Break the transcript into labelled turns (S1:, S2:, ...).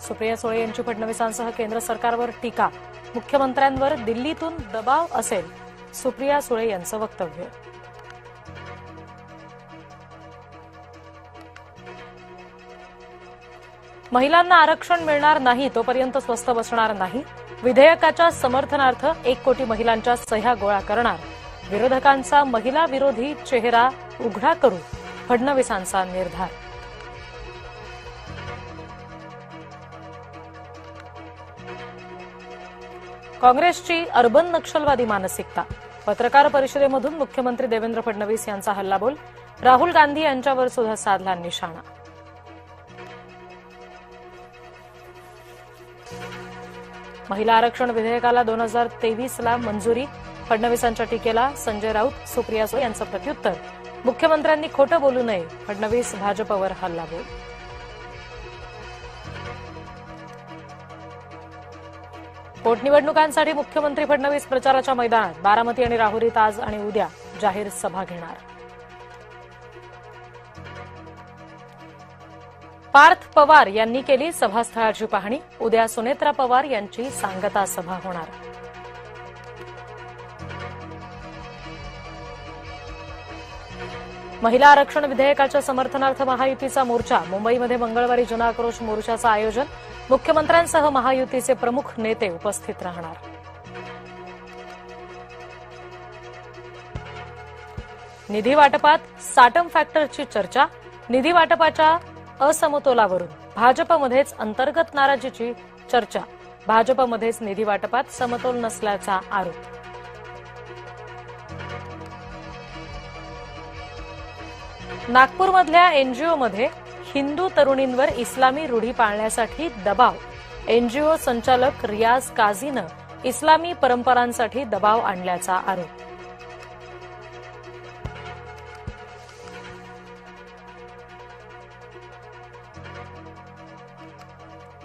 S1: सुप्रिया सुळे यांची फडणवीसांसह केंद्र सरकारवर टीका. मुख्यमंत्र्यांवर दिल्लीतून दबाव असेल, सुप्रिया सुळे यांचं वक्तव्य. महिलांना आरक्षण मिळणार नाही तोपर्यंत स्वस्थ बसणार नाही. विधेयकाच्या समर्थनार्थ 1 कोटी महिलांच्या सह्या गोळा करणार. विरोधकांचा महिला विरोधी चेहरा उघडा करू, फडणवीसांचा निर्धार. काँग्रेसची अर्बन नक्षलवादी मानसिकता. पत्रकार परिषदेमधून मुख्यमंत्री देवेंद्र फडणवीस यांचा हल्लाबोल. राहुल गांधी यांच्यावर सुद्धा साधला निशाणा. महिला आरक्षण विधेयकाला 2023ला मंजुरी. फडणवीसांच्या टीकेला संजय राऊत, सुप्रिया सुळे यांचं प्रत्युत्तर. मुख्यमंत्र्यांनी खोटं बोलू नये, फडणवीस भाजपवर हल्लाबोल. पोटनिवडणुकांसाठी मुख्यमंत्री फडणवीस प्रचाराच्या मैदानात. बारामती आणि राहुरीत आज आणि उद्या जाहीर सभा घेणार. पार्थ पवार यांनी केली सभास्थळाची पाहणी. उद्या सुनेत्रा पवार यांची सांगता सभा होणार. महिला आरक्षण विधेयकाच्या समर्थनार्थ महायुतीचा मोर्चा. मुंबईमध्ये मंगळवारी जनआक्रोश मोर्चाचं आयोजन. मुख्यमंत्र्यांसह महायुतीचे प्रमुख नेते उपस्थित राहणार. निधी वाटपात साटम फॅक्टरची चर्चा. निधी वाटपाच्या असमतोलावरून भाजपमध्येच अंतर्गत नाराजीची चर्चा. भाजपमध्येच निधी वाटपात समतोल नसल्याचा आरोप. नागपूरमधल्या एनजीओमध्ये हिंदू तरुणींवर इस्लामी रूढी पाळण्यासाठी दबाव. एनजीओ संचालक रियाज काझीनं इस्लामी परंपरांसाठी दबाव आणल्याचा आरोप.